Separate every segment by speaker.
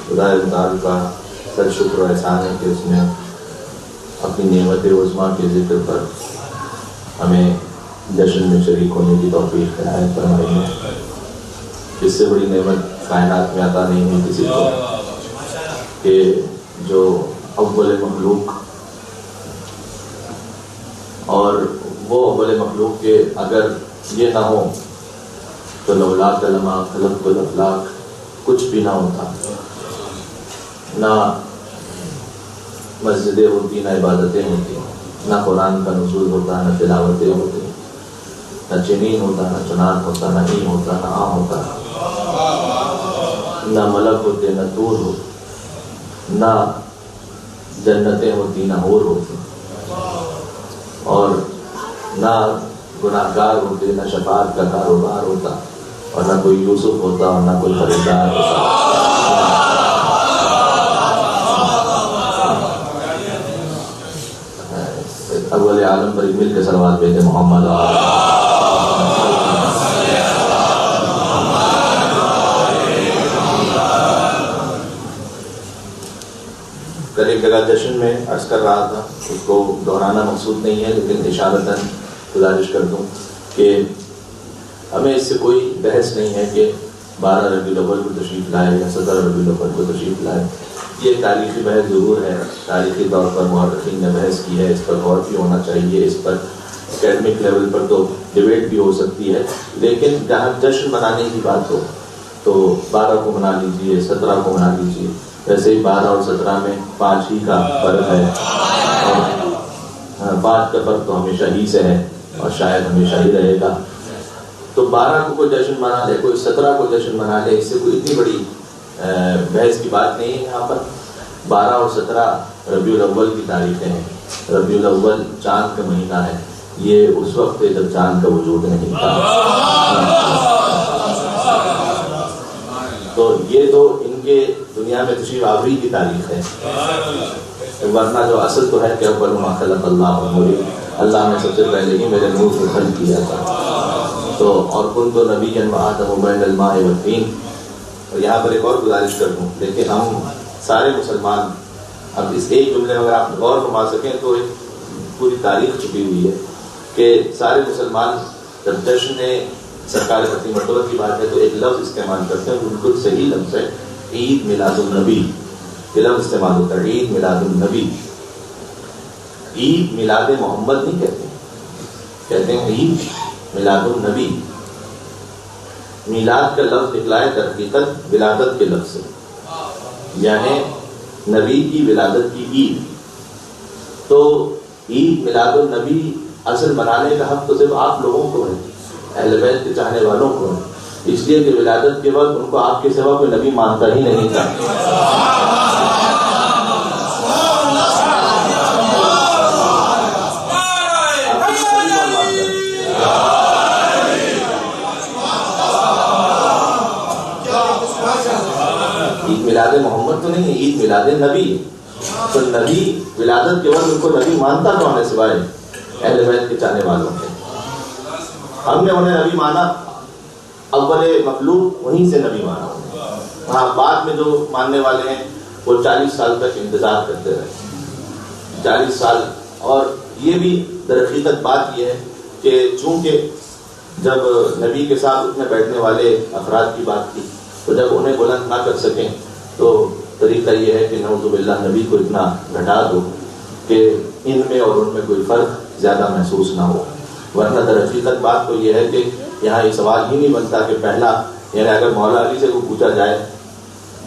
Speaker 1: خدا متعال کا سر شکر و احسان ہے کہ اس نے اپنی نعمت عظمیٰ کے ذکر پر ہمیں جشن میں شریک ہونے کی توفیق عنایت فرمائی ہے۔ اس سے بڑی نعمت کائنات میں عطا نہیں ہوئی کسی کو کہ جو اول مخلوق اور وہ اول مخلوق کے اگر یہ نہ ہو تو لولا کلمہ خلقت الافلاق کچھ بھی نہ ہوتا، نہ مسجدیں ہوتی، نہ عبادتیں ہوتی، نہ قرآن کا نزول ہوتا، نہ تلاوتیں ہوتی، نہ چنین ہوتا، نہ چنار ہوتا، نہ این ہوتا، نہ آ ہوتا، نہ ملک ہوتے، نہ طور ہو، نہ جنتیں ہوتی، نہ حور ہوتی، اور نہ گناہ گار ہوتے، نہ شفاعت کا کاروبار ہوتا، اور نہ کوئی یوسف ہوتا اور نہ کوئی خریدار ہوتا۔ اول عالم پر مل کے صلوات بھیجے محمد کل ایک جگہ جشن میں عرض کر رہا تھا، اس کو دہرانا مقصود نہیں ہے لیکن اشارتاً گزارش کر دوں کہ ہمیں اس سے کوئی بحث نہیں ہے کہ 12 ربیع الاول کو تشریف لائے یا 17 ربیع الاول کو تشریف لائے۔ یہ تاریخی بحث ضرور ہے، تاریخی طور پر مورخین نے بحث کی ہے، اس پر غور بھی ہونا چاہیے، اس پر اکیڈمک لیول پر تو ڈیبیٹ بھی ہو سکتی ہے، لیکن جہاں جشن منانے کی بات ہو تو 12 کو منا لیجیے، 17 کو منا لیجیے۔ ویسے ہی 12 اور 17 میں 5 ہی کا فرق ہے، اور 5 کا فرق تو ہمیشہ ہی سے ہے اور شاید ہمیشہ ہی رہے گا۔ تو 12 کو کوئی جشن منا لے، کوئی 17 کو جشن منا لے، اس سے کوئی اتنی بڑی بحث کی بات نہیں ہے۔ یہاں پر 12 اور 17 ربیع الاول کی تاریخیں ہیں۔ ربیع الاول چاند کا مہینہ ہے، یہ اس وقت ہے جب چاند کا وجود نہیں تھا، تو یہ تو ان کے دنیا میں تشریف آوری کی تاریخ ہے، ورنہ جو اصل تو ہے کہ اول ما خلق اللہ نوری، اللہ نے سب سے پہلے ہی میرے نور کو خلق کیا تھا۔ تو اور کنت نبیا وآدم بین الماء والطین۔ اور یہاں پر ایک اور گزارش کر دوں، لیکن ہم سارے مسلمان اب اس ایک جملے میں اگر آپ غور فرما سکیں تو ایک پوری تاریخ چھپی ہوئی ہے کہ سارے مسلمان جب جشن سرکار فتح مرتبہ کی بات ہے تو ایک لفظ استعمال کرتے ہیں، بالکل صحیح لفظ ہے، عید میلاد النبی۔ یہ لفظ استعمال ہوتا ہے، عید میلاد النبی۔ عید میلاد محمد نہیں کہتے، کہتے ہیں عید میلاد النبی۔ میلاد کا لفظ نکلا ہے در حقیقت ولادت کے لفظ سے، یعنی نبی کی ولادت کی عید۔ تو عید میلاد النبی اصل منانے کا حق تو صرف آپ لوگوں کو ہے، اہل بیت کے چاہنے والوں کو ہے، اس لیے کہ ولادت کے وقت ان کو آپ کے سوا کوئی نبی مانتا ہی نہیں تھا۔ عید میلاد محمد تو نہیں ہے، عید میلاد نبی۔ تو نبی ولادت کے وقت ان کو نبی مانتا کون ہے سوائے اہل بیت کے چاہنے والوں کے؟ ہم نے انہیں نبی مانا، اول مخلوق وہیں سے نبی مانا۔ ہاں بعد میں جو ماننے والے ہیں وہ 40 سال تک انتظار کرتے رہے، 40 سال۔ اور یہ بھی در حقیقت بات یہ ہے کہ چونکہ جب نبی کے ساتھ اٹھنے بیٹھنے والے افراد کی بات کی تو جب انہیں بلند نہ کر سکیں تو طریقہ یہ ہے کہ نعوذ باللہ نبی کو اتنا گھٹا دو کہ ان میں اور ان میں کوئی فرق زیادہ محسوس نہ ہو۔ ورنہ در حقیقت بات تو یہ ہے کہ یہاں یہ سوال ہی نہیں بنتا کہ پہلا، یعنی اگر مولا علی سے کو پوچھا جائے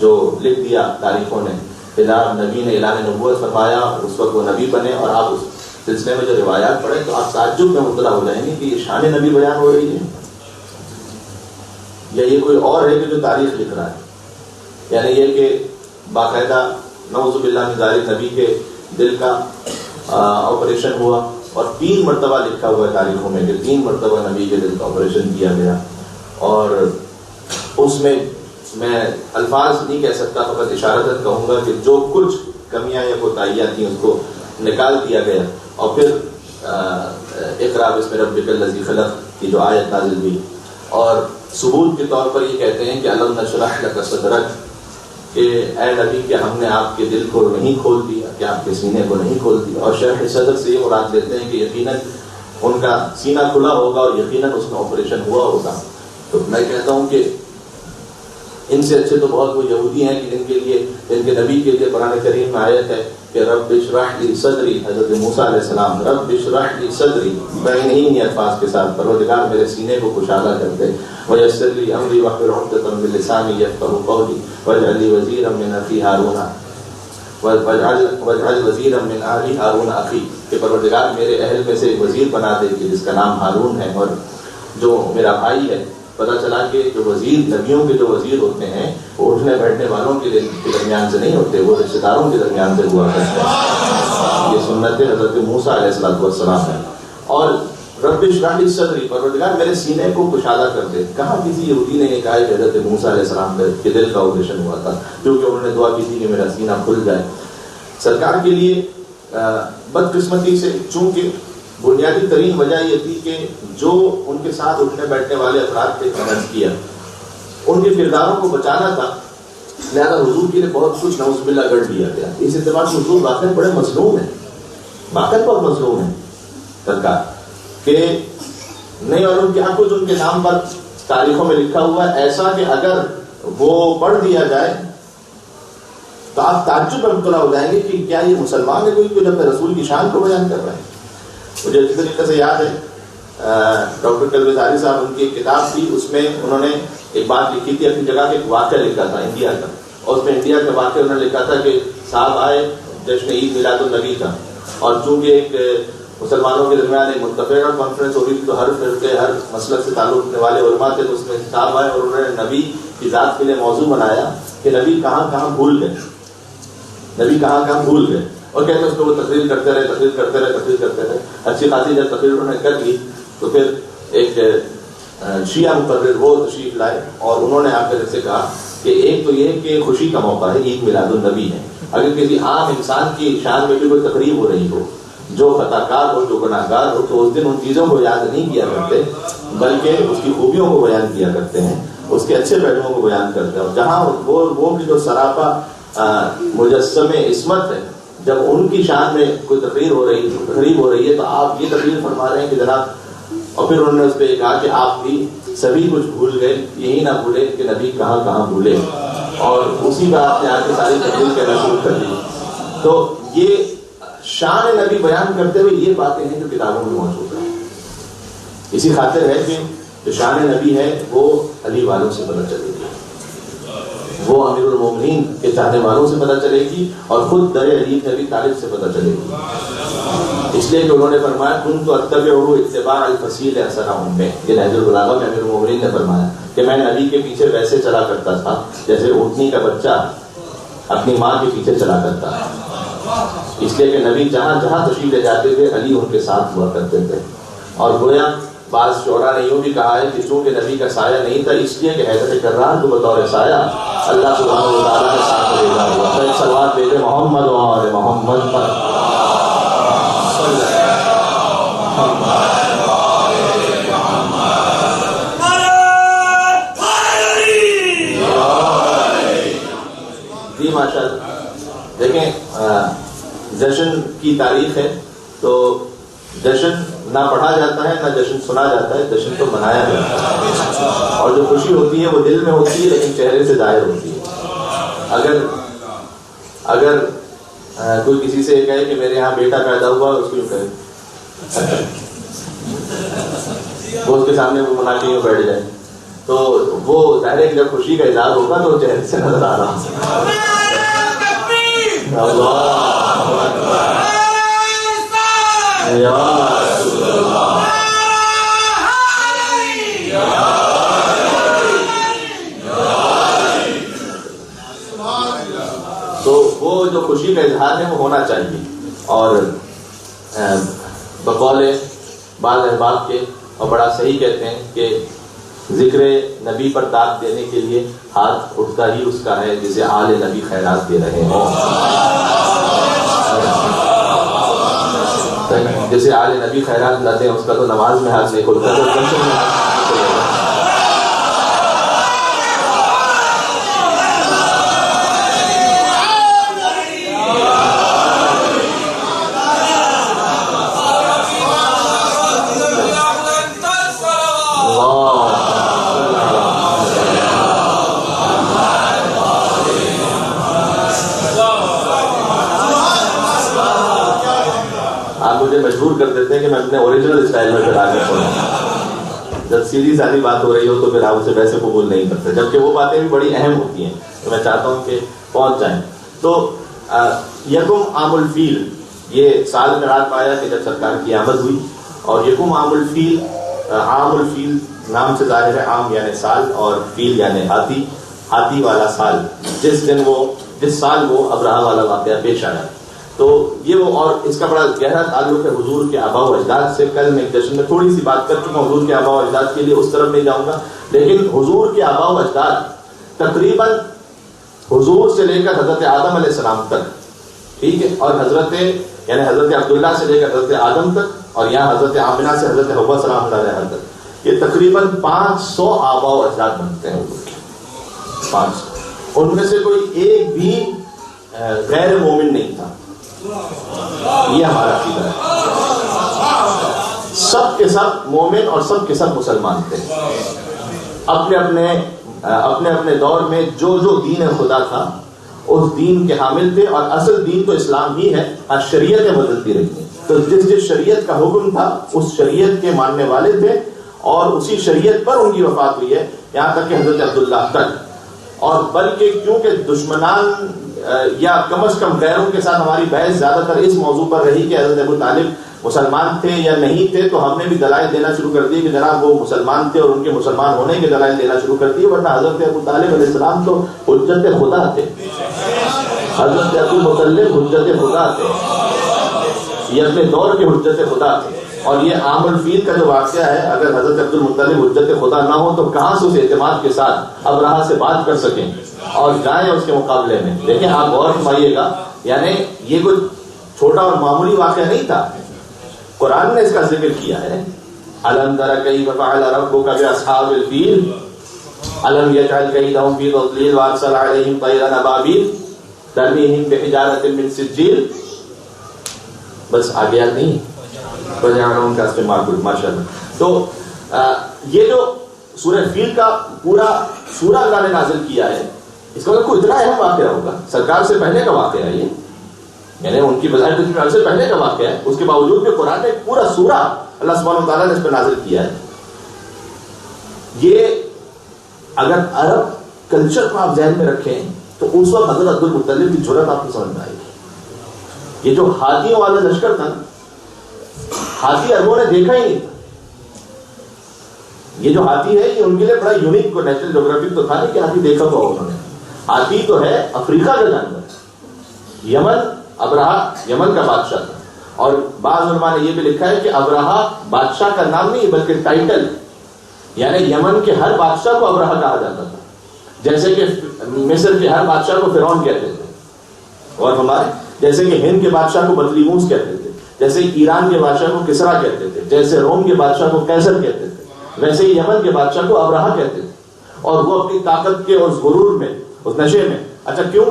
Speaker 1: جو لکھ دیا تاریخوں نے کہ نبی نے اعلان نبوت فرمایا، اس وقت وہ نبی بنے، اور آپ اس سلسلے میں جو روایات پڑھیں تو آپ تعجب میں مبتلا ہو جائیں گے کہ یہ شان نبی بیان ہو رہی ہے یا یہ کوئی اور ہے کہ جو تاریخ لکھ رہا ہے۔ یعنی یہ کہ باقاعدہ نعوذ باللہ من ذالک نبی کے دل کا آپریشن ہوا، اور 3 مرتبہ لکھا ہوا ہے تاریخوں میں کہ 3 مرتبہ نبی کے دل کا آپریشن کیا گیا۔ اور اس میں الفاظ نہیں کہہ سکتا، فقط اشارتاً کہوں گا کہ جو کچھ کمیاں یا کوتاہیاں تھیں اس کو نکال دیا گیا، اور پھر اقرا بسم ربک الذی خلق کی جو آیت نازل ہوئی، اور ثبوت کے طور پر یہ کہتے ہیں کہ الم نشرح لک صدرک، کہ اے نبی کہ ہم نے آپ کے دل کو نہیں کھول دیا، کہ آپ کے سینے کو نہیں کھول دیا. اور شرح صدر سے یہ مراد لیتے ہیں کہ یقیناً ان کا سینہ کھلا ہوگا اور یقیناً اس میں آپریشن ہوا ہوگا. تو میں کہتا ہوں کہ ان سے اچھے تو بہت وہ یہودی ہیں کہ جن کے نبی کے لیے قرآن کریم میں آیت ہے کہ رب اشرح لی صدری، حضرت موسیٰ علیہ السلام رب اشرح لی صدری، بہترین الفاظ کے ساتھ پروردگار میرے سینے کو کشادہ کر دے. ویسر لی امری واحلل عقدۃ من لسانی یفقہوا قولی واجعل لی وزیرا من اخی ہارون واجعل وزیرا من اہلی ہارون اخی، کہ پروردگار میرے اہل میں سے ایک وزیر بنا دے کہ جس کا نام ہارون ہے اور جو میرا بھائی ہے. پتہ چلا کہ جو وزیر، نبیوں کے جو وزیر ہوتے ہیں وہ اٹھنے بیٹھنے والوں کے درمیان سے نہیں ہوتے، وہ رشتہ داروں کے درمیان سے ہوا کرتے ہیں. یہ سنت حضرت موسیٰ علیہ السلام ہے. اور رب اشرح لی صدری، پروردگار میرے سینے کو کشادہ کر دے. کہاں کسی یہودی نے یہ کہا کہ حضرت موسیٰ علیہ السلام کے دل کا آپریشن ہوا تھا، کیونکہ انہوں نے دعا کی تھی کہ میرا سینہ کھل جائے. سرکار کے لیے بدقسمتی سے چونکہ بنیادی ترین وجہ یہ تھی کہ جو ان کے ساتھ اٹھنے بیٹھنے والے افراد تھے محنت کیا، ان کے کرداروں کو بچانا تھا، لہذا حضور کے لیے بہت کچھ نعوذ باللہ گڑھ دیا گیا. اس اعتبار سے حضور واقعی بڑے مظلوم ہیں، واقعی بہت مظلوم ہیں سرکار، کہ نہیں معلوم کیا کچھ ان کے نام پر تاریخوں میں لکھا ہوا ہے ایسا کہ اگر وہ پڑھ دیا جائے تو آپ تعجب میں مبتلا ہو جائیں گے کہ کیا یہ مسلمان ہے کوئی جو اپنے رسول کی شان کو بیان کر رہا ہے. مجھے اسی طریقے سے یاد ہے ڈاکٹر کلبزاری صاحب، ان کی ایک کتاب تھی، اس میں انہوں نے ایک بات لکھی تھی اپنی جگہ کے ایک واقعہ لکھا تھا انڈیا کا، اور اس میں انڈیا کا واقعہ انہوں نے لکھا تھا کہ صاحب آئے جشن عید میلاد النبی کا، اور چونکہ ایک مسلمانوں کے درمیان ایک متفقہ کانفرنس ہو رہی تھی تو ہر فرقے ہر مسلک سے تعلق رکھنے والے علماء تھے، تو اس میں صاحب آئے اور انہوں نے نبی کی ذات کے لیے موضوع بنایا کہ نبی کہاں کہاں بھول گئے، نبی کہاں کہاں بھول گئے. اور کہتے ہیں اس کو وہ تقریر کرتے رہے. اچھی خاصی جب تقریر انہوں نے کر لی تو پھر ایک شیعہ مقرر وہ تشریف لائے اور انہوں نے آ کر سے کہا کہ ایک تو یہ کہ خوشی کا موقع ہے، عید میلاد النبی ہے، اگر کسی عام انسان کی شان میں بھی کوئی تقریب ہو رہی ہو، جو خطا کار ہو جو گناہ گار ہو، تو اس دن ان چیزوں کو یاد نہیں کیا کرتے بلکہ اس کی خوبیوں کو بیان کیا کرتے ہیں، اس کے اچھے پہلوؤں کو بیان کرتے ہیں. اور جہاں وہ جو سراپا مجسم عصمت ہے، جب ان کی شان میں کوئی تقریر ہو رہی ہے تو آپ یہ تقریر فرما رہے ہیں کہ جناب. اور پھر انہوں نے اس پہ یہ کہا کہ آپ بھی سبھی کچھ بھول گئے، یہی نہ بھولے کہ نبی کہاں کہاں بھولے، اور اسی بات نے آپ کی ساری تقریر کرنا شروع کر دی. تو یہ شان نبی بیان کرتے ہوئے یہ باتیں ہیں جو کتابوں میں موجود ہیں. اسی خاطر ہے کہ جو شان نبی ہے وہ علی والوں سے پتہ چلے گی، وہ امیر المومنین کے چاہنے والوں سے پتہ چلے گی، اور خود در علی بن ابی طالب سے پتہ چلے گی. اس لیے کہ انہوں نے فرمایا کنت اتبعہ اتباع الفصیل احسن امہ، یہ نہج البلاغہ میں امیر المومنین نے فرمایا کہ میں نبی کے پیچھے ویسے چلا کرتا تھا جیسے اونٹنی کا بچہ اپنی ماں کے پیچھے چلا کرتا ہے. اس لیے کہ نبی جہاں جہاں تشریف لے جاتے تھے علی ان کے ساتھ ہوا کرتے تھے. اور گویا بعض شعراء نے یوں بھی کہا ہے کہ چونکہ نبی کا سایہ نہیں تھا اس لیے کہ حیدر کرار کو بطور سایہ اللہ سبحانہ و تعالیٰ کے ساتھ بھیجا ہوا تھا. ایک صلوات بھیجے محمد و آل محمد پر. جی ماشاء اللہ. دیکھیں جشن کی تاریخ ہے تو جشن نہ پڑھا جاتا ہے نہ جشن سنا جاتا ہے، جشن تو منایا جاتا ہے. اور جو خوشی ہوتی ہے وہ دل میں ہوتی ہے لیکن چہرے سے ظاہر ہوتی ہے. اگر کوئی کسی سے یہ کہے کہ میرے یہاں بیٹا پیدا ہوا، اس کو کہے وہ اس کے سامنے وہ منا کے بیٹھ جائے تو وہ ظاہر ہے کہ جب خوشی کا اظہار ہوگا تو چہرے سے نظر آ رہا تو وہ جو خوشی کا اظہار ہے وہ ہونا چاہیے. اور بقول بعض احباب کے اور بڑا صحیح کہتے ہیں کہ ذکر نبی پر داد دینے کے لیے ہاتھ اٹھتا ہی اس کا ہے جسے آل نبی خیرات دے رہے ہوں. جسے آل نبی خیرات نہ دیں اس کا تو نماز میں ہاتھ نہیں کھلتا. مجبور کر دیتے ہیں کہ میں اپنے اوریجنل اسٹائل میں پھر آگے پڑھوں. جب سیدھی سادھی بات ہو رہی ہو تو پھر آپ اسے ویسے قبول نہیں کرتے, جبکہ وہ باتیں بھی بڑی اہم ہوتی ہیں, تو میں چاہتا ہوں کہ پہنچ جائیں. تو یکم عام الفیل, یہ سال قرار پایا کہ جب سرکار کی آمد ہوئی, اور یکم عام الفیل, عام الفیل نام سے ظاہر ہے, عام یعنی سال اور فیل یعنی ہاتھی, ہاتھی والا سال, جس سال وہ ابرہہ والا واقعہ پیش آیا. تو یہ وہ, اور اس کا بڑا گہرا تعلق ہے حضور کے آباء و اجداد سے. کل میں ایک جشن میں تھوڑی سی بات کر چکا ہوں حضور کے آباء و اجداد کے لیے, اس طرف نہیں جاؤں گا, لیکن حضور کے آباء و اجداد تقریباً حضور سے لے کر حضرت آدم علیہ السلام تک, ٹھیک ہے, اور حضرت یعنی حضرت عبداللہ سے لے کر حضرت آدم تک, اور یہاں حضرت آمنہ سے حضرت حوا سلام اللہ علیہ تک, یہ تقریباً 500 آباء و اجداد بنتے ہیں حضور کے. 500 ان میں سے کوئی ایک بھی غیر مومن نہیں تھا. یہ ہمارا عقیدہ ہے. سب کے سب مومن اور سب کے سب مسلمان تھے. اپنے اپنے دور میں جو دین خدا تھا اس دین کے حامل تھے, اور اصل دین تو اسلام ہی ہے. شریعتیں بدلتی رہی ہیں, تو جس شریعت کا حکم تھا اس شریعت کے ماننے والے تھے, اور اسی شریعت پر ان کی وفات ہوئی ہے, یہاں تک کہ حضرت عبداللہ تک. اور بلکہ کیونکہ دشمنان یا کم از کم غیروں کے ساتھ ہماری بحث زیادہ تر اس موضوع پر رہی کہ حضرت ابو طالب مسلمان تھے یا نہیں تھے, تو ہم نے بھی دلائل دینا شروع کر دیے کہ جناب وہ مسلمان تھے, اور ان کے مسلمان ہونے کے دلائل دینا شروع کر دیے. ورنہ حضرت ابو طالب علیہ السلام تو حجت خدا تھے. حضرت ابو مطلب حجت خدا تھے, یہ اپنے دور کے حجت خدا تھے. اور یہ عام الفیل کا جو واقعہ ہے, اگر حضرت عبد المطلب حجت خدا نہ ہو تو کہاں سے اس اعتماد کے ساتھ ابرہہ سے بات کر سکیں اور جائیں اس کے مقابلے میں. دیکھیں آپ غور فرمائیے گا, یعنی یہ کوئی چھوٹا اور معمولی واقعہ نہیں تھا. قرآن نے اس کا ذکر کیا ہے, الم تر کیف فعل ربک باصحاب الفیل الم یجعل کیدہم فی تضلیل وارسل علیہم طیرا ابابیل ترمیہم بحجارۃ من سجیل. بس آگے یاد نہیں بجانوں کا استعمال کچھ ماشاء اللہ. تو یہ جو سورہ فیل کا پورا سورہ اللہ نے نازل کیا ہے, اس کا کوئی اتنا اہم واقعہ ہوگا. سرکار سے پہلے کا واقعہ ہے یہ, یعنی ان کی بظاہر سے پہلے کا واقعہ ہے, اس کے باوجود بھی قرآن نے پورا سورہ اللہ سبحانہ و تعالیٰ نے اس پہ نازل کیا ہے. یہ اگر عرب کلچر کو آپ ذہن میں رکھیں تو اس وقت حضرت عبد المطلب کی جرات آپ کو سمجھ میں آئے گی. یہ جو ہاتھیوں والا لشکر تھا, ہاتھی عربوں نے دیکھا ہی نہیں تھا. یہ جو ہاتھی ہے یہ ان کے لیے بڑا یونیک نیچرل جغرافک تو تھا نہیں کہ ہاتھی دیکھا ہوا انہوں نے. ہاتھی تو ہے افریقہ کا جانور. یمن, ابرہہ یمن کا بادشاہ تھا, اور بعض علماء نے یہ بھی لکھا ہے کہ ابرہہ بادشاہ کا نام نہیں بلکہ ٹائٹل, یعنی یمن کے ہر بادشاہ کو ابرہہ کہا جاتا تھا. جیسے کہ مصر کے ہر بادشاہ کو فرعون کہتے تھے, اور ہمارے جیسے کہ ہند کے بادشاہ کو بطلیموس کہتے تھے, جیسے ایران کے بادشاہ کو کسرا کہتے تھے, جیسے روم کے بادشاہ کو قیصر کہتے تھے, ویسے ہی یمن کے بادشاہ کو ابرہہ کہتے تھے. اور وہ اپنی طاقت کے اس غرور میں, اس نشے میں, اچھا کیوں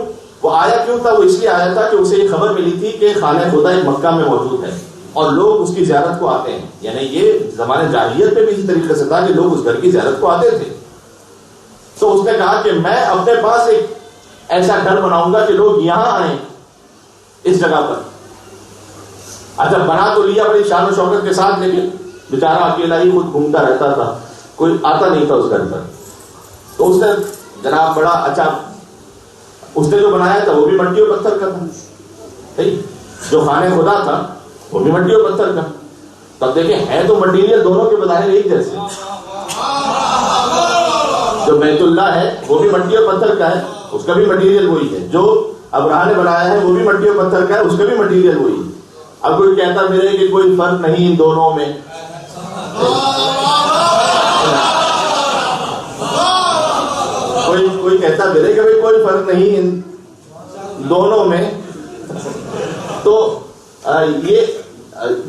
Speaker 1: وہ آیا کیوں تھا؟ وہ اس لیے آیا تھا کہ اسے یہ خبر ملی تھی کہ خانہ خدا ایک مکہ میں موجود ہے اور لوگ اس کی زیارت کو آتے ہیں. یعنی یہ زمانے جاہلیت میں بھی اسی طریقے سے تھا کہ لوگ اس گھر کی زیارت کو آتے تھے. تو اس نے کہا کہ میں اپنے پاس ایک ایسا گھر بناؤں گا کہ لوگ یہاں آئیں اس جگہ پر. اچھا بنا تو لیا بڑی شان و شوکت کے ساتھ, لیکن بیچارہ اکیلا ہی خود گھومتا رہتا تھا, کوئی آتا نہیں تھا اس گھر پر. تو اس نے جناب بڑا اچھا, اس نے جو بنایا تھا وہ بھی مٹی اور پتھر کا تھا, جو خانہ خدا تھا وہ بھی مٹی اور پتھر کا. تب دیکھیں ہے تو مٹیریل دونوں کے بظاہر ایک جیسے. جو بیت اللہ ہے وہ بھی مٹی اور پتھر کا ہے, اس کا بھی مٹیریل وہی ہے. جو ابرہہ نے بنایا ہے وہ بھی مٹی اور پتھر کا ہے, اس کا بھی مٹیریل وہی ہے. اب کوئی کہتا میرے کہ کوئی فرق نہیں ان دونوں میں, کوئی کہتا میرے کہ کوئی فرق نہیں ان دونوں میں. تو یہ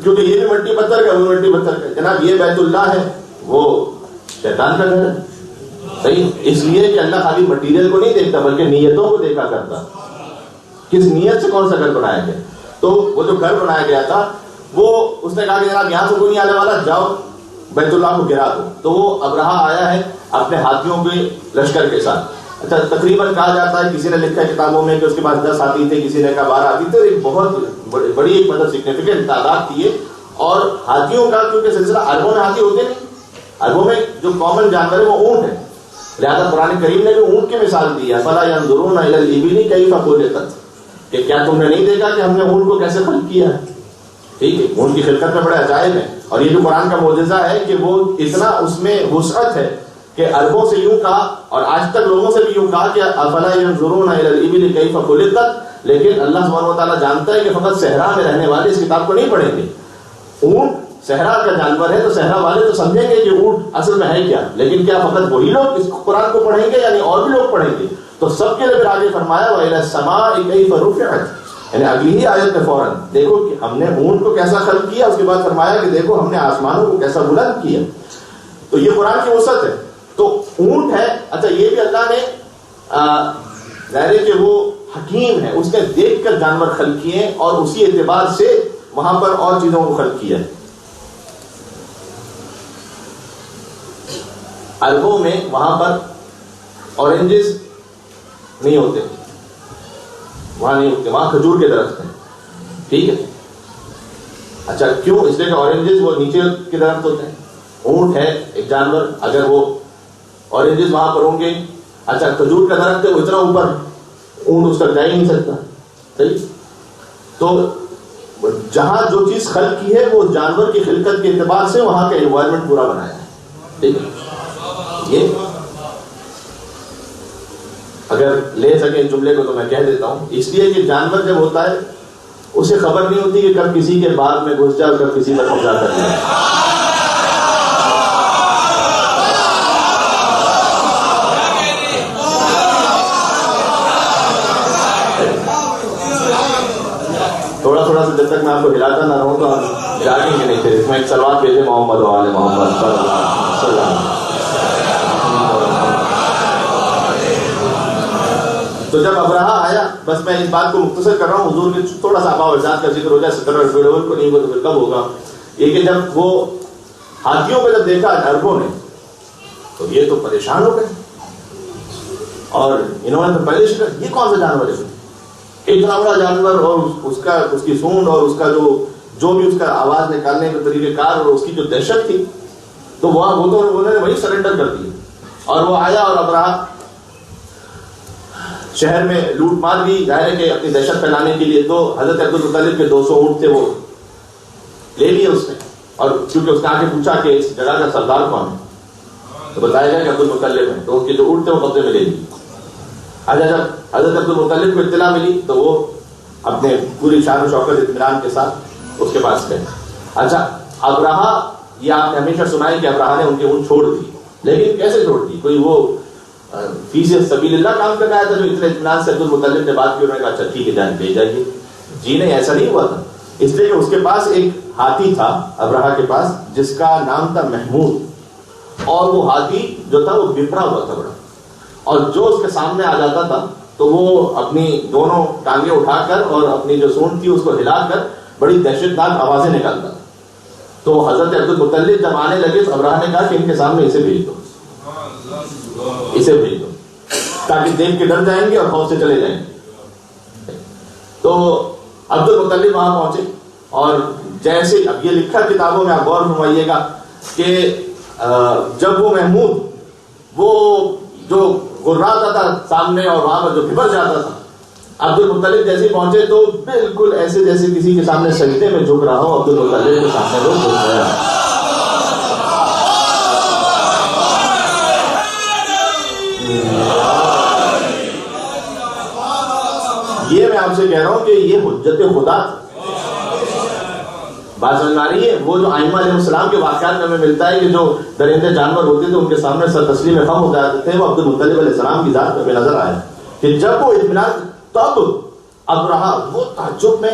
Speaker 1: کیونکہ یہ بھی مٹی پتھر کا, وہ مٹی پتھر کا. جناب یہ بیت اللہ ہے, وہ شیطان کا گھر ہے. صحیح, اس لیے کہ اللہ خالی مٹیریل کو نہیں دیکھتا بلکہ نیتوں کو دیکھا کرتا, کس نیت سے کون سا گھر بنایا گیا. تو وہ جو گھر بنایا گیا تھا وہ اس نے کہا کہ جناب یہاں سے کوئی نہیں آنے والا, جاؤ بیت اللہ کو گرا دو. تو وہ ابرہہ آیا ہے اپنے ہاتھیوں کے لشکر کے ساتھ. اچھا تقریباً کہا جاتا ہے, کسی نے لکھا ہے کتابوں میں کہ اس کے پاس 10 ہاتھی تھے, کسی نے کہا 12 ہاتھی تھے. ایک بہت بڑی ایک مطلب سگنیفیکینٹ تعداد تھی یہ. اور ہاتھیوں کا کیونکہ سلسلہ عربوں میں ہاتھی ہوتے نہیں، عربوں میں جو کامن جانور ہے وہ اونٹ ہے، لہذا قرآن کریم نے بھی اونٹ کی مثال دی ہے، فَلَا يَنظُرُونَ إِلَى الْإِبِلِ كَيْفَ خُلِقَتْ، کہ کیا تم نے نہیں دیکھا کہ ہم نے اونٹ کو کیسے خلق کیا ہے؟ ٹھیک ہے، اونٹ کی خلقت میں بڑے عجائب ہیں، اور یہ جو قرآن کا معجزہ ہے کہ وہ اتنا اس میں وسعت ہے کہ عربوں سے یوں کہا اور آج تک لوگوں سے بھی یوں کہا کہ افلا ينظرون الى الابل كيف خلقت، لیکن اللہ سبحانہ و تعالیٰ جانتا ہے کہ فقط صحرا میں رہنے والے اس کتاب کو نہیں پڑھیں گے. اونٹ صحرا کا جانور ہے تو صحرا والے تو سمجھیں گے کہ اونٹ اصل میں ہے کیا، لیکن کیا فقط وہی لوگ اس قرآن کو پڑھیں گے یعنی اور بھی لوگ پڑھیں گے؟ تو سب کے لیے پھر آگے فرمایا وَإِلَى السَّمَاءِ كَيْفَ رُفِعَتْ، یعنی اگلی ہی آیت میں فوراً دیکھو کہ ہم نے اونٹ کو کیسا خلق کیا، اس کے بعد فرمایا کہ دیکھو ہم نے آسمانوں کو کیسا بلند کیا. تو یہ قرآن کی وسعت ہے. تو اونٹ ہے، اچھا یہ بھی اللہ نے ظاہر ہے کہ وہ حکیم ہے، اس نے دیکھ کر جانور خلق کیے اور اسی اعتبار سے وہاں پر اور چیزوں کو خلق کیا ہے. عربوں میں وہاں پر اورنجز نہیں ہوتے، وہاں نہیں ہوتے، وہاں کھجور کے درخت ہیں. ٹھیک ہے، اچھا کیوں؟ اس لیے کہ اورنجز وہ نیچے کے درخت ہوتے ہیں. اونٹ ہے ایک جانور، اگر وہ اورنجز وہاں پر ہوں گے، اچھا کھجور کا درخت ہے وہ اتنا اوپر، اونٹ اس تک جا ہی نہیں سکتا. صحیح، تو جہاں جو چیز خلق کی ہے وہ جانور کی خلقت کے اعتبار سے وہاں کا انوائرمنٹ پورا بنایا ہے. ٹھیک ہے، یہ اگر لے سکیں جملے کو تو میں کہہ دیتا ہوں، اس لیے کہ جانور جب ہوتا ہے اسے خبر نہیں ہوتی کہ کب کسی کے باغ میں گھس جائے اور کب کسی پر قبضہ کر لے. تھوڑا تھوڑا سا جب تک میں آپ کو ہلاتا نہ رہوں تو آپ جاگیں گے نہیں تھے. اس میں ایک سلوات بھیجے محمد و آل محمد صلی اللہ علیہ وسلم. تو جب ابرہا آیا، بس میں اس بات کو مختصر کر رہا ہوں، حضور کے تھوڑا سا آبا و اجداد کا ذکر ہو جائے، 17 کو نہیں ہوا تو پھر کب ہوگا. یہ کہ جب وہ ہاتھیوں کو جب دیکھا عربوں نے تو یہ تو پریشان ہو گئے، اور انہوں نے تو پہلے شکر یہ کون سا جانور ہے، اتنا بڑا جانور، اور اس کی سونڈ اور اس کا جو بھی اس کا آواز نکالنے کا طریقہ کار اور اس کی جو دہشت تھی، تو وہ تو انہوں نے وہی سرنڈر کر دیا. اور وہ آیا اور ابرہا شہر میں لوٹ مار دی، ظاہر ہے کہ اپنی دہشت پھیلانے کے لیے. تو حضرت عبدالمطلب کے 200 اونٹ تھے، وہ لے لیے اس نے، اور کیونکہ اس نے آ کے پوچھا کہ اس جگہ کا سردار کون ہے، تو بتایا گیا کہ عبدالمطلب ہے. تو اس کے جو اونٹ تھے وہ قبضے میں لے لیے. اچھا جب حضرت عبدالمطلب کو اطلاع ملی تو وہ اپنے پوری شان و شوکت اطمینان کے ساتھ اس کے پاس گئے. اچھا ابرہا، یہ آپ نے ہمیشہ سنا ہے کہ ابرہا نے ان کے اونٹ چھوڑ دی، لیکن کیسے چھوڑ دی؟ کوئی وہ فی سبیل اللہ کام کرنا آیا تھا جو اتنے اطمینان سے عبدالمطلب نے بات کی، انہوں نے کہا اچھا ٹھیک ہے جان بھیج جائیے. جی نہیں، ایسا نہیں ہوا تھا. اس لیے کہ اس کے پاس ایک ہاتھی تھا ابرہا کے پاس جس کا نام تھا محمود، اور وہ ہاتھی جو تھا وہ بپرا ہوا تھا بڑا، اور جو اس کے سامنے آ جاتا تھا تو وہ اپنی دونوں ٹانگیں اٹھا کر اور اپنی جو سونڈ تھی اس کو ہلا کر بڑی دہشت ناک آوازیں نکالتا تھا. تو حضرت عبدالمطلب جب آنے لگے تو ابرہا نے کہا کہ ان کے سامنے اسے بھیج دو، اسے بھیج دو، تاکہ دیکھ کے ڈر جائیں گے اور خوف سے چلے جائیں گے. تو عبدالمطلب وہاں پہنچے، اور جیسے اب یہ لکھا کتابوں میں، آپ غور فرمائیے گا کہ جب وہ محمود وہ جو گراتا تھا سامنے اور وہاں پر جو پھبر جاتا تھا، عبدالمطلب جیسے پہنچے تو بالکل ایسے جیسے کسی کے سامنے سجدے میں جھک رہا ہو، عبدالمطلب کے سامنے وہ جھک گیا. یہ میں آپ سے کہہ رہا ہوں کہ یہ حجت خدا، بات سمجھ آ رہی ہے؟ وہ جو ائمہ علیہ السلام کے واقعات میں ہمیں ملتا ہے کہ جو درندے جانور ہوتے تھے ان کے سامنے سر تسلیم خم ہو جاتے تھے، وہ عبدالمطلب علیہ السلام کی ذات میں نظر آیا کہ جب وہ اطمینان، تب ابرہا وہ تعجب میں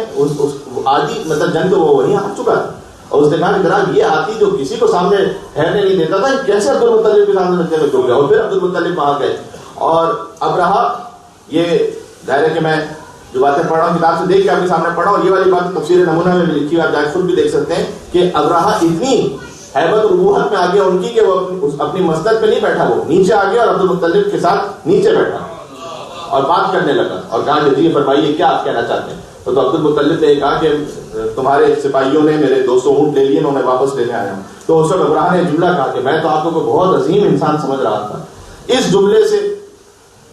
Speaker 1: آدھی مطلب جنگ تو وہ وہیں آ چکا تھا، اور اس نے کہا کہ جناب یہ آتی جو کسی کو سامنے ٹھہرنے نہیں دیتا تھا، کیسے عبدالمطلب کے سامنے رکھنے میں چک گیا. اور پھر عبدالمطلب وہاں گئے، اور ابرہا، یہ ظاہر ہے کہ میں جو باتیں پڑھ رہا ہوں کتاب سے دیکھ کے آپ کے سامنے پڑھا، اور یہ والی بات تفسیر نمونہ میں لکھی ہوئی، آپ جا کے خود بھی دیکھ سکتے ہیں کہ ابرہا اتنی ہیبت اور ابوہت میں آ گیا ان کی کہ وہ اپنی مسند پہ نہیں بیٹھا، وہ نیچے آ گیا اور عبدالمطلب کے ساتھ نیچے بیٹھا اور بات کرنے لگا، اور کہا کہ جی فرمائیے کیا آپ کہنا چاہتے ہیں. تو عبد المطلب نے کہا کہ تمہارے سپاہیوں نے میرے 200 اونٹ لے لیے، انہوں نے واپس لینے آیا ہوں. تو اس وقت ابراہ نے جملہ کہا کہ میں تو آپ کو بہت عظیم انسان سمجھ رہا تھا، اس جملے سے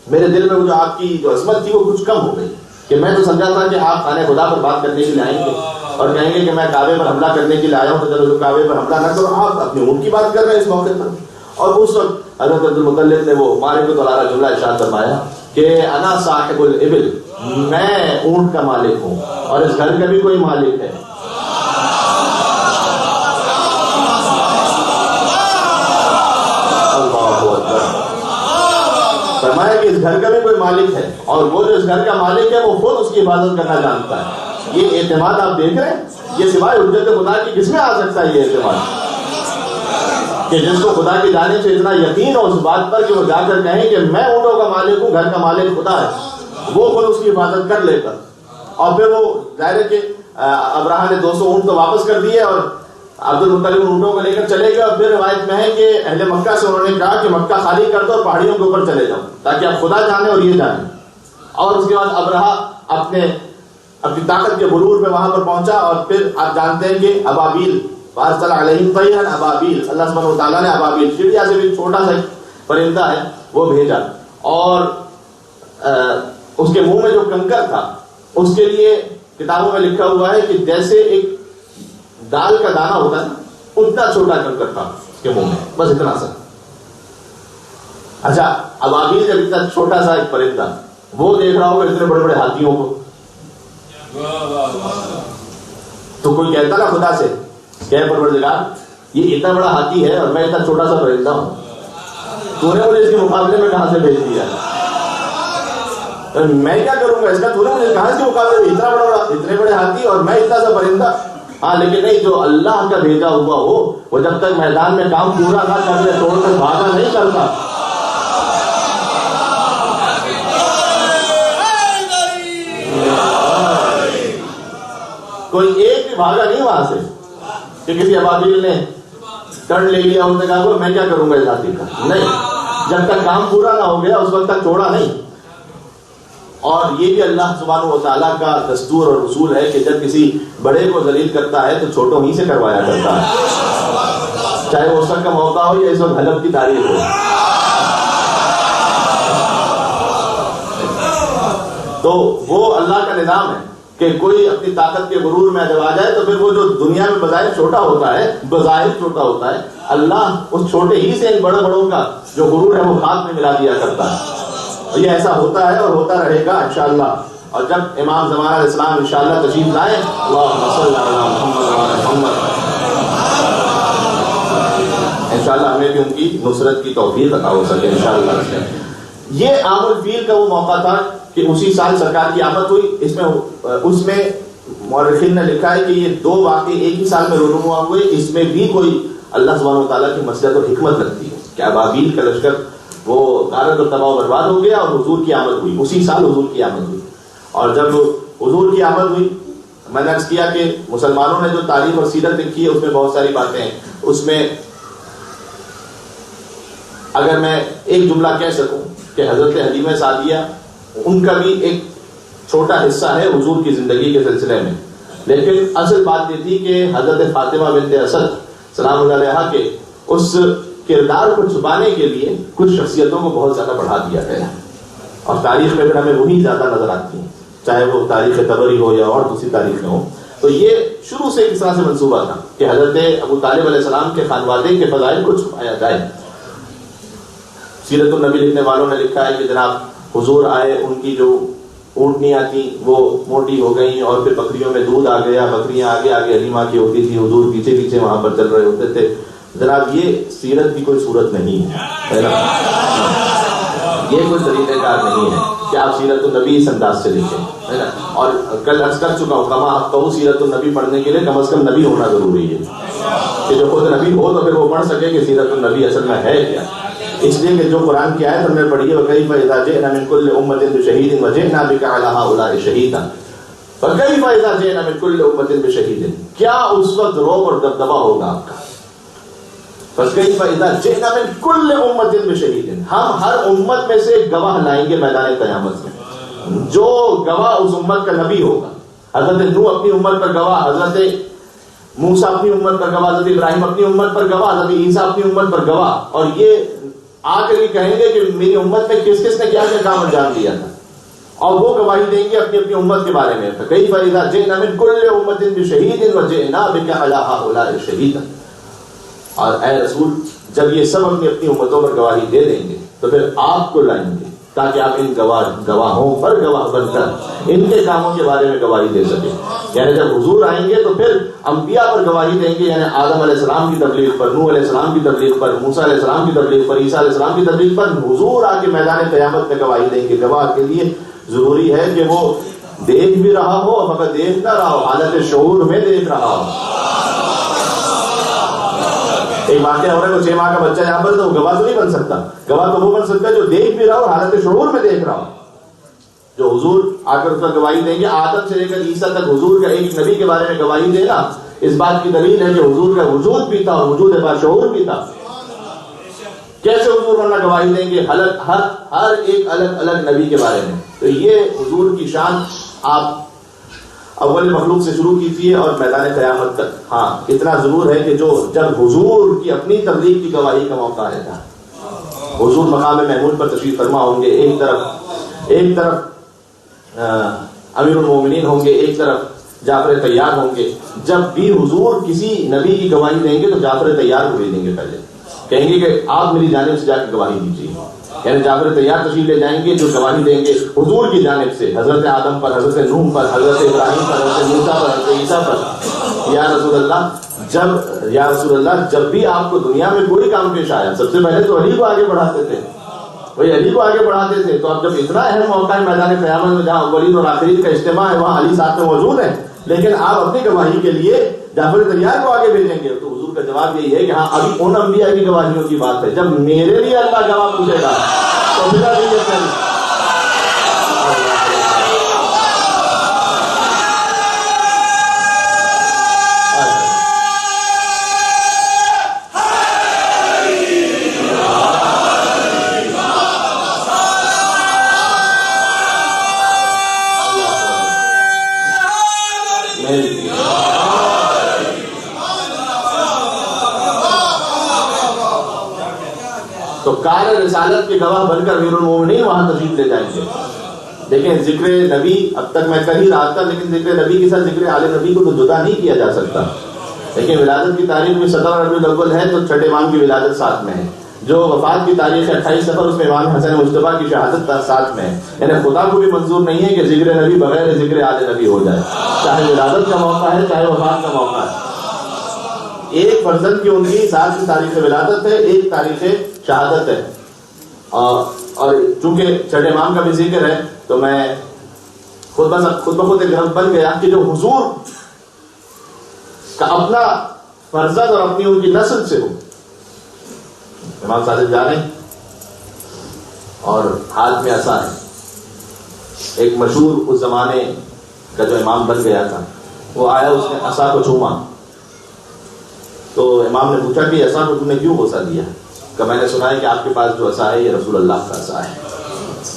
Speaker 1: میرے دل میں وہ جو آپ کی جو عظمت تھی وہ کچھ کم ہو گئی، کہ میں تو سمجھا تھا کہ آپ خانہ خدا پر بات کرنے کے لیے آئیں گے اور کہیں گے کہ میں کعبے پر حملہ کرنے کے لیے آیا ہوں، تو چلو کعبے پر حملہ نہ کرو، آپ اپنے اونٹ کی بات کر رہے ہیں اس موقع پر. اور اس وقت حضرت عبد المطلب نے وہ معرفت والا جملہ ارشاد فرمایا کہ انا صاحب الابل، میں اونٹ کا مالک ہوں اور اس گھر کا بھی کوئی مالک ہے. فرمایا کہ اس گھر کا بھی کوئی مالک ہے اور وہ جو اس گھر کا مالک ہے وہ خود اس کی حفاظت کرنا جانتا ہے. یہ اعتماد آپ دیکھ رہے ہیں، یہ سوائے حجت خدا کی کس میں آ سکتا ہے؟ یہ اعتماد کہ جس کو خدا کی جانب سے اتنا یقین ہو اس بات پر کہ وہ جا کر کہیں کہ میں اونٹوں کا مالک ہوں، گھر کا مالک خدا ہے، وہ خود اس کی حفاظت کر لے کر. اور پھر وہ ظاہر ہے کہ ابراہ نے 200 اونٹ تو واپس کر دیے اور عبد المطلب اونٹوں کو لے کر چلے گئے. اور پھر روایت میں ہے کہ اہل مکہ سے انہوں نے کہا کہ مکہ خالی کر دو اور پہاڑیوں کے اوپر چلے جاؤ تاکہ آپ خدا جانے اور یہ جانے. اور اس کے بعد ابراہ اپنی طاقت کے غرور میں وہاں پر پہنچا اور پھر آپ جانتے ہیں کہ ابابیل فارسل علیہم طیرا ابابیل، اللہ سبحانہ و تعالیٰ نے ابابیل چڑیا سے بھی چھوٹا سا پرندہ ہے وہ بھیجا اور اس کے منہ میں جو کنکر تھا اس کے لیے کتابوں میں لکھا ہوا ہے کہ جیسے ایک دال کا دانہ ہوتا ہے اتنا چھوٹا کنکر تھا اس کے منہ میں، بس اتنا سا. اچھا ابابیل جب اتنا چھوٹا سا ایک پرندہ وہ دیکھ رہا ہوگا اتنے بڑے بڑے ہاتھیوں کو، تو کوئی کہتا نا خدا سے کہ پروردگار یہ اتنا بڑا ہاتھی ہے اور میں اتنا چھوٹا سا پرندہ ہوں، تو نے مجھے اس کے مقابلے میں کہاں سے بھیج دیا؟ میں کیا کروں گا اس کا؟ تو نے مجھے کہاں سے مقابلے میں اتنے بڑے ہاتھی اور میں اتنا سا پرندہ؟ ہاں لیکن نہیں، جو اللہ کا بھیجا ہوا ہو وہ جب تک میدان میں کام پورا نہ کر لے توڑ کر بھاگا نہیں کرتا. کوئی ایک بھی بھاگا نہیں وہاں سے کہ کسی ابابیل نے ٹرن لے لیا اس نے کہا میں کیا کروں گا اس ہاتھی کا، نہیں، جب تک کام پورا نہ ہو گیا اس وقت تک چھوڑا نہیں. اور یہ بھی اللہ سبحانہ و تعالیٰ کا دستور اور اصول ہے کہ جب کسی بڑے کو ذلیل کرتا ہے تو چھوٹوں ہی سے کروایا کرتا ہے، چاہے وہ اس وقت کا موقع ہو یا اس وقت حلب کی تاریخ ہو. تو وہ اللہ کا نظام ہے کہ کوئی اپنی طاقت کے غرور میں جب آ جائے تو پھر وہ جو دنیا میں بظاہر چھوٹا ہوتا ہے اللہ اس چھوٹے ہی سے ان بڑے بڑوں کا جو غرور ہے وہ خاک میں ملا دیا کرتا ہے. یہ ایسا ہوتا ہے اور ہوتا رہے گا انشاءاللہ. اور جب امام زمانہ علیہ السلام انشاءاللہ تشریف لائیں، اللہم صل علی محمد وعلی محمد، انشاءاللہ ہمیں بھی ان کی نصرت کی توفیق عطا ہو سکے انشاءاللہ. یہ عام الفیل کا وہ موقع تھا کہ اسی سال سرکار کی آمد ہوئی. اس میں مورخین نے لکھا ہے کہ یہ 2 واقعے ایک ہی سال میں رونما ہوئے. اس میں بھی کوئی اللہ سبحانہ و تعالیٰ کی مصلحت اور حکمت لگتی ہے کہ ابابیل کا لشکر وہ غارت اور تباہ و برباد ہو گیا اور حضور کی آمد ہوئی. اسی سال حضور کی آمد ہوئی. اور جب حضور کی آمد ہوئی، میں نے عرض کیا کہ مسلمانوں نے جو تاریخ اور سیرت لکھی ہے اس میں بہت ساری باتیں ہیں. اس میں اگر میں ایک جملہ کہہ سکوں کہ حضرت حلیمہ سعدیہ ان کا بھی ایک چھوٹا حصہ ہے حضور کی زندگی کے سلسلے میں، لیکن اصل بات یہ تھی کہ حضرت فاطمہ بنت اسد سلام اللہ علیہا کے اس کردار کو چھپانے کے لیے کچھ شخصیتوں کو بہت زیادہ بڑھا دیا گیا اور تاریخ میں پھر ہمیں وہی زیادہ نظر آتی ہیں، چاہے وہ تاریخ طبری ہو یا اور دوسری تاریخیں ہوں. تو یہ شروع سے کس طرح سے منصوبہ تھا کہ حضرت ابو طالب علیہ السلام کے خانوادے کے فضائل کو چھپایا جائے. سیرت النبی لکھنے والوں نے لکھا ہے کہ جناب حضور آئے، ان کی جو اونٹنیاں تھیں وہ موٹی ہو گئیں اور پھر بکریوں میں دودھ آ گیا، بکریاں آگے آگے حلیمہ کی ہوتی تھی، حضور پیچھے پیچھے وہاں پر چل رہے ہوتے تھے. جناب یہ سیرت کی کوئی صورت نہیں ہے نا، یہ کوئی طریقہ کار نہیں ہے کہ آپ سیرت النبی اس انداز سے لکھیں، ہے نا. اور کل عرض کر چکا ہوں کما کہوں سیرت النبی پڑھنے کے لیے کم از کم نبی ہونا ضروری ہے کہ جو خود نبی ہو تو پھر وہ پڑھ سکے کہ سیرت النبی اصل میں ہے کیا. اس لیے کہ جو قرآن کی آیت ہم نے پڑھی ہے وَكَيْفَ إِذَا جِئْنَا مِنْ كُلِّ أُمَّةٍ بِشَهِيدٍ وَجِئْنَا بِكَ عَلَىٰ هَٰؤُلَاءِ شَهِيدًا فَكَيْفَ إِذَا جِئْنَا مِنْ كُلِّ أُمَّةٍ بِشَهِيدٍ. کیا اس وقت روب اور دبدبا ہوگا آپ کا. فَكَيْفَ إِذَا جِئْنَا مِنْ كُلِّ أُمَّةٍ بِشَهِيدٍ، ہم ہر امت میں سے ایک گواہ لائیں گے میدان قیامت میں. جو گواہ اس امت کا نبی ہوگا، حضرت نوح اپنی امت پر گواہ، حضرت موسیٰ اپنی امت پر گواہ، حضرت ابراہیم اپنی امت پر گواہ، حضرت عیسیٰ اپنی امت پر گواہ. اور یہ آ کر یہ کہیں گے کہ میری امت میں کس کس نے کیا کیا کام انجام دیا تھا، اور وہ گواہی دیں گے اپنی اپنی امت کے بارے میں. کئی فریضہ جئنا من کل امت بشہید وجئنا بک علی ہؤلاء شہیدا. اور اے رسول جب یہ سب اپنی اپنی امتوں پر گواہی دے دیں گے تو پھر آپ کو لائیں گے تاکہ آپ ان گواہوں پر گواہ بن کر ان کے کاموں کے بارے میں گواہی دے سکیں. یعنی جب حضور آئیں گے تو پھر انبیاء پر گواہی دیں گے، یعنی آدم علیہ السلام کی تبلیغ پر، نوح علیہ السلام کی تبلیغ پر، موسیٰ علیہ السلام کی تبلیغ پر، عیسیٰ علیہ السلام کی تبلیغ پر. حضور آ کے میدان قیامت میں گواہی دیں گے. گواہ کے لیے ضروری ہے کہ وہ دیکھ بھی رہا ہو، اور فقط دیکھ نہ رہا ہو، حالت شعور میں دیکھ رہا ہو. ایک واقعہ ہو رہا ہے کہ 6 ماہ کا بچہ یہاں پر، تو گواہ تو نہیں بن سکتا. گواہ تو وہ بن سکتا ہے جو دیکھ بھی رہا ہو اور حالت شعور میں دیکھ رہا ہو. جو حضور آ کر اس کا گواہی دیں گے. آدم سے لے کر عیسیٰ تک حضور کا ایک نبی کے بارے میں گواہی دینا اس بات کی دلیل ہے کہ حضور کا وجود بھی تھا اور وجود باشعور بھی تھا. کیسے حضور ورنہ گواہی دیں گے ہر ایک الگ الگ نبی کے بارے میں. تو یہ حضور کی شان آپ اول مخلوق سے شروع کیجیے اور میدان قیامت تک. ہاں اتنا ضرور ہے کہ جب حضور کی اپنی تبلیغ کی گواہی کا موقع آئے گا، حضور مقام محمود پر تشریف فرما ہوں گے، ایک طرف امیر المومنین ہوں گے، ایک طرف جعفر طیار ہوں گے. جب بھی حضور کسی نبی کی گواہی دیں گے تو جعفر طیار کو بھیجیں گے، پہلے کہیں گے کہ آپ میری جانب سے جا کے گواہی دیجیے. یعنی جعفر طیار تشریف لے جائیں گے جو گواہی دیں گے حضور کی جانب سے، حضرت آدم پر، حضرت نوح پر، حضرت ابراہیم پر، حضرت موسیٰ پر، حضرت عیسیٰ پر. یا رسول اللہ جب بھی آپ کو دنیا میں کوئی کام پیش آیا سب سے پہلے تو علی کو آگے بڑھاتے تھے، وہی علی کو آگے بڑھاتے تھے. تو اب جب اتنا اہم موقع ہے میدان قیامت میں جہاں اولین اور آخرین کا اجتماع ہے، وہاں علی ساتھ میں موجود ہیں، لیکن آپ اپنی گواہی کے لیے جعفر طیار کو آگے بھیجیں گے. تو حضور کا جواب یہی ہے کہ ہاں ابھی ان انبیاء کی گواہیوں کی بات ہے، جب میرے لیے اللہ گواہ پوچھے گا تو میرا تو کار رسالت کے گواہ بن کر امیر المومنین وہاں تشریف لے جائیں گے. دیکھیں ذکر نبی اب تک میں کر ہی رہا تھا، لیکن ذکر نبی کے ساتھ ذکر آل نبی کو تو جدا نہیں کیا جا سکتا. لیکن ولادت کی تاریخ میں 17 ربیع الاول ہے تو چھٹے امام کی ولادت ساتھ میں ہے. جو وفات کی تاریخ 28 صفر، اس میں امام حسن مجتبیٰ کی شہادت ساتھ میں ہے. یعنی خدا کو بھی منظور نہیں ہے کہ ذکر نبی بغیر ذکر آل نبی ہو جائے، چاہے ولادت کا موقع ہے چاہے وفات کا موقع ہے. ایک فرزند کی ان کی ساتھ کی تاریخ ولادت ہے، ایک تاریخ شہادت ہے. اور چونکہ چھٹے امام کا بھی ذکر ہے تو میں خود بخود ایک غرض بن گیا کہ جو حضور کا اپنا فرزند اور اپنی ان کی نسل سے ہو. امام صادق جا رہے ہیں اور ہاتھ میں عصا ہے. ایک مشہور اس زمانے کا جو امام بن گیا تھا وہ آیا، اس نے عصا کو چھوما. تو امام نے پوچھا کہ عصا کو تم نے کیوں غصہ دیا؟ کہ میں نے سنا ہے کہ آپ کے پاس جو عصا ہے یہ رسول اللہ کا عصا ہے،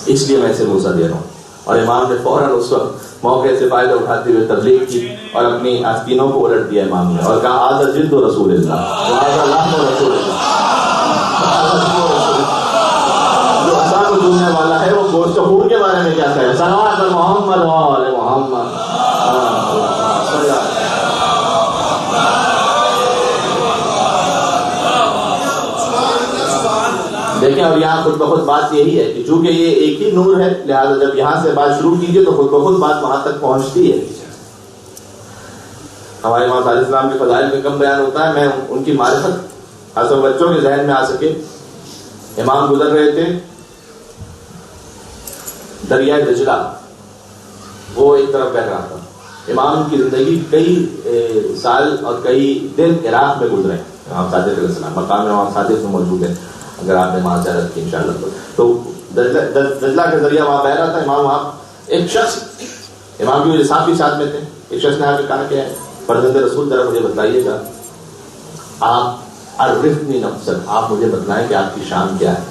Speaker 1: اس لیے میں اسے غصہ دے رہا ہوں. اور امام نے فوراً اس وقت موقع سے فائدہ اٹھاتے ہوئے تبلیغ کی اور اپنی آستینوں کو الٹ دیا امام نے اور کہا آذا جلد رسول اللہ، رسول اللہ. جو عصا کو چومنے والا ہے وہ گوشت خون کے بارے میں کیا کہے؟ صلوات محمد و آل محمد. دیکھیں اور یہاں خود بخود بات یہی ہے کہ چونکہ یہ ایک ہی نور ہے، لہذا جب یہاں سے بات شروع کیجیے تو خود بخود بات وہاں تک پہنچتی ہے. ہمارے امام صلی اللہ علیہ وسلم کے فضائل میں کم بیان ہوتا ہے، میں ان کی معرفت اصل بچوں کے ذہن میں آ سکے. امام گزر رہے تھے دریائے دجلہ، وہ ایک طرف بہ رہا تھا. امام کی زندگی کئی سال اور کئی دن عراق میں گزرے. امام صادق علیہ السلام مقام امام صادق میں موجود ہے، اگر آپ نے وہاں زیارت کی انشاءاللہ. تو دجلہ کا ذریعہ وہاں بہ رہا تھا. امام وہاں ایک شخص، امام کی وجہ صاحب بھی ساتھ میں تھے، ایک شخص نے آ کے کہا کہ فرزند رسول ذرا مجھے بتلائیے گا، آپ عرفنی نفسک، آپ مجھے بتلائیں کہ آپ کی شان کیا ہے.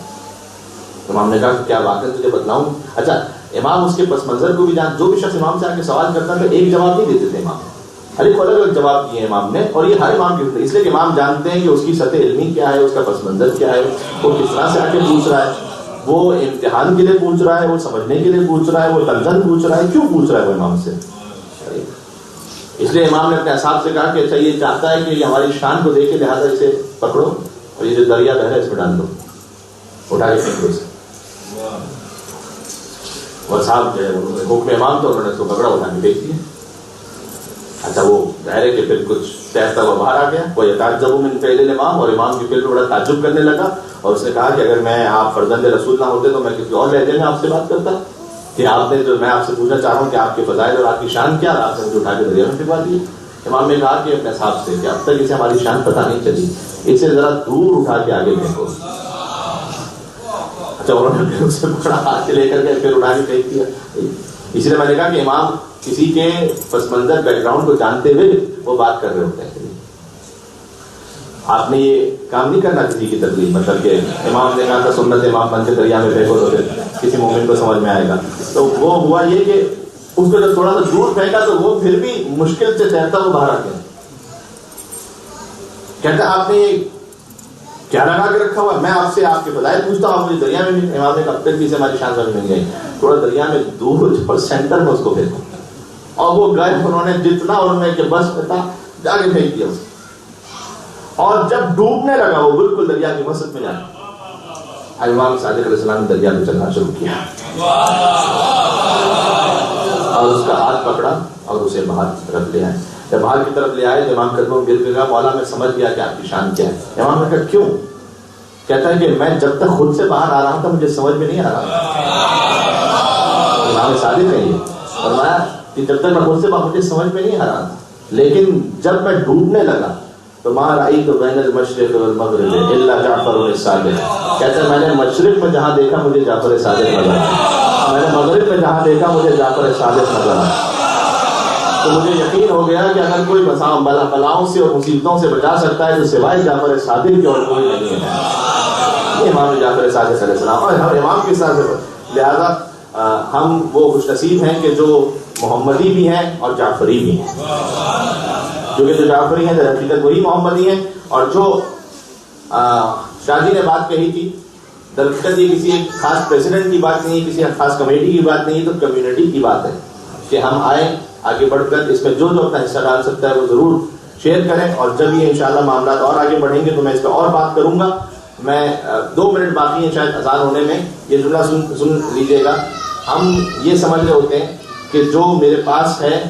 Speaker 1: امام نے کہا کہ کیا واقعہ تجھے بتلاؤں؟ اچھا امام اس کے پس منظر کو بھی جو بھی شخص امام سے آ کے سوال کرتا تھا ایک جواب نہیں دیتے تھے امام، ہر ایک کو الگ الگ جواب دیے امام نے، اور یہ ہر امام کے ہوتے، اس لیے کہ امام جانتے ہیں کہ اس کی سطح علمی کیا ہے، اس کا پس منظر کیا ہے، وہ کس طرح سے آ کے پوچھ رہا ہے، وہ امتحان کے لیے پوچھ رہا ہے، وہ سمجھنے کے لیے پوچھ رہا ہے، وہ تنزن پوچھ رہا ہے، کیوں پوچھ رہا ہے وہ امام سے. اس لیے امام نے اپنے اصحاب سے کہا کہ اچھا یہ چاہتا ہے کہ یہ ہماری شان کو دیکھ کے لہٰذا اسے پکڑو اور یہ جو دریا بہ ہے اس میں ڈال دو، اٹھا کے پھینک دو اسے. اور صاحب جو ہے حکم امام تو انہوں نے اس کو پکڑا، اٹھا کے پھینک دیا. اچھا وہ ظاہر ہے کہ پھر کچھ تیرتا ہوا باہر آ گیا، وہ یتعجب من فعل الامام، اور امام کی فعل میں بڑا تعجب کرنے لگا، اور اس نے کہا کہ اگر میں آپ فرزند رسول نہ ہوتے تو میں کسی اور لہجے میں آپ سے بات کرتا کہ آپ نے جو میں آپ سے پوچھنا چاہ رہا ہوں کہ آپ کے فضائل اور آپ کی شان کیا، آپ نے مجھے اٹھا کے دریا میں پھینکوا دی. امام نے کہا کہ اپنے صاحب سے کہ اب تک اسے ہماری شان پتہ نہیں چلی، اسے ذرا دور اٹھا کے آگے پھینکو. اچھا انہوں نے پھر اسے پکڑا، ہاتھ سے لے کر کے پھر اٹھا کے پھینک دیا. اس لیے میں نے کہا کہ امام کسی کے پس منظر بیک گراؤنڈ کو جانتے ہوئے وہ بات کر رہے ہوتے ہیں. آپ نے یہ کام نہیں کرنا کسی کی تکلیف، مطلب کہ امام نے کہا تھا سنت امام بن کے دریا میں پھینکو تو پھر کسی مومن کو سمجھ میں آئے گا. تو وہ ہوا یہ کہ اس کو جب تھوڑا سا دور پھینکا تو وہ پھر بھی مشکل سے تیرتا وہ باہر آ گیا. کہتا آپ نے یہ کیا لگا کے رکھا ہوا ہے؟ میں آپ سے آپ کے فضائل پوچھتا ہوں، آپ مجھے دریا میں. امام نے کب تک بھی سے ہماری شان سمجھ میں نہیں آئی، تھوڑا دریا میں دور اور سینٹر میں اس کو پھینکا، اور وہ گئے انہوں نے جتنا انہوں نے کہ بس پتا جا کے پھینک دیا اس کو. اور جب ڈوبنے لگا وہ بالکل دریا کی وسط میں جانا، امام صادق علیہ السلام نے دریا میں چلنا شروع کیا اور اس کا ہاتھ پکڑا اور اسے باہر کی طرف لے آئے. جب باہر کی طرف لے آئے تو امام قدموں گر کے کہا مولا میں سمجھ گیا کہ آپ کی شان کیا ہے. امام نے کہا کیوں؟ کہتا ہے کہ میں جب تک خود سے باہر آ رہا تھا مجھے سمجھ میں نہیں آ رہا. امام صادق ہے یہ فرمایا کہ جب تک میں خود سے باہر مجھے سمجھ میں نہیں آ رہا تھا، لیکن جب میں ڈوبنے لگا تو ما رأیت بین المشرق والمغرب الا جعفر الصادق. کہتا ہے میں نے مشرق میں جہاں دیکھا مجھے جعفر صادق نظر آیا، میں نے مغرب میں جہاں دیکھا مجھے جعفر صادق نظر آیا. تو مجھے یقین ہو گیا کہ اگر کوئی بلاؤں سے اور مصیبتوں سے بچا سکتا ہے تو سوائے جعفر صادق کے اور کوئی نہیں ہے. یہ امام جعفر صادق علیہ السلام اور ہم امام کے ساتھ. لہذا ہم وہ خوش نصیب ہیں کہ جو محمدی بھی ہیں اور جعفری بھی ہیں، کیونکہ جو جعفری ہیں در حقیقت وہی محمدی ہیں. اور جو شاہ جی نے بات کہی تھی در حقیقت یہ کسی ایک خاص پریزیڈنٹ کی بات نہیں ہے، کسی خاص کمیٹی کی بات نہیں ہے، تو کمیونٹی کی بات ہے کہ ہم آئیں آگے بڑھ کر اس میں جو اپنا حصہ ڈال سکتا ہے وہ ضرور شیئر کریں. اور جب یہ انشاءاللہ معاملات اور آگے بڑھیں گے تو میں اس پہ اور بات کروں گا. میں 2 منٹ باقی ہیں شاید اذان ہونے میں، یہ جملہ سن لیجئے گا. ہم یہ سمجھ رہے ہوتے ہیں کہ جو میرے پاس ہے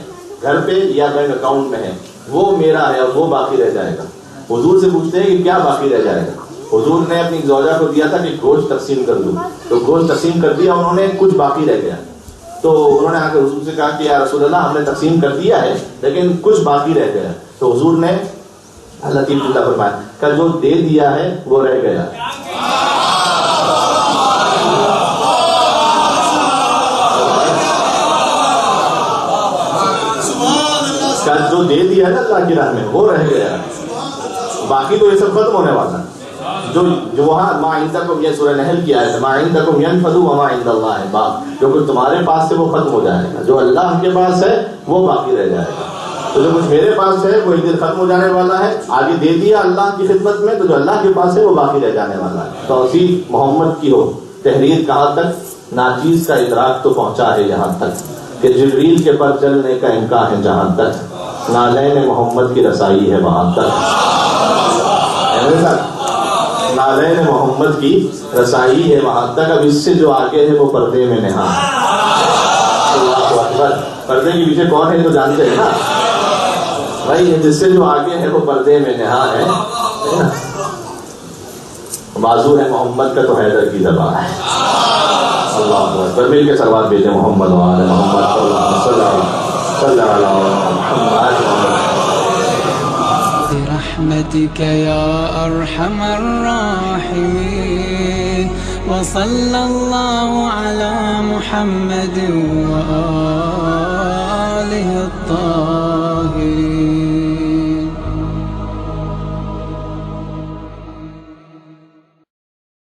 Speaker 1: گھر پہ یا بینک اکاؤنٹ میں ہے وہ میرا ہے اور وہ باقی رہ جائے گا. حضور سے پوچھتے ہیں کہ کیا باقی رہ جائے گا. حضور نے اپنی زوجہ کو دیا تھا کہ گوشت تقسیم کر دوں، تو گوشت تقسیم کر دیا انہوں نے، کچھ باقی رہ گیا. تو انہوں نے آ کے حضور سے کہا کہ یا رسول اللہ ہم نے تقسیم کر دیا ہے لیکن کچھ باقی رہ گیا. تو حضور نے لطیف جملہ فرمایا کہ جو دے دیا ہے وہ رہ گیا. جو دے دیا ہے اللہ کی راہ میں وہ رہ گیا، باقی تو یہ سب ختم ہونے والا ہے. جو وہاں ما عندکم، یہ سورہ نحل کی آیت ہے، ما عندکم ينفد وما عند اللہ باق. جو کچھ تمہارے پاس سے وہ ختم ہو جائے گا، جو اللہ کے پاس ہے وہ باقی رہ جائے گا. تو جو کچھ میرے پاس ہے وہ ایک دن ختم ہو جانے والا ہے، آگے دے دیا اللہ کی خدمت میں، تو جو اللہ کے پاس ہے وہ باقی رہ جانے والا ہے. توصیف محمد کی ہو، تحریر کہاں تک، ناچیز کا ادراک تو پہنچا ہے یہاں تک کہ جبریل کے پر چلنے کا امکان ہے جہاں تک، نالین محمد کی رسائی ہے وہاں تک. نالین محمد کی رسائی ہے وہاں تک. اب اس سے جو آگے ہے وہ پردے میں نہا. اللہ اکبر. پردے کے پیچھے کون ہے تو جانتے ہیں نا بھائی، جس سے جو آگے ہے وہ پردے میں نہا ہے. بازو ہے محمد کا تو حیدر کی زبان ہے. اللہ اکبر. مل کے سلوات بھیجے محمد وآل محمد صلی اللہ علیہ محمد.
Speaker 2: برحمتك يا أرحم الراحمين وصلى الله على محمد وآله الطاهرين.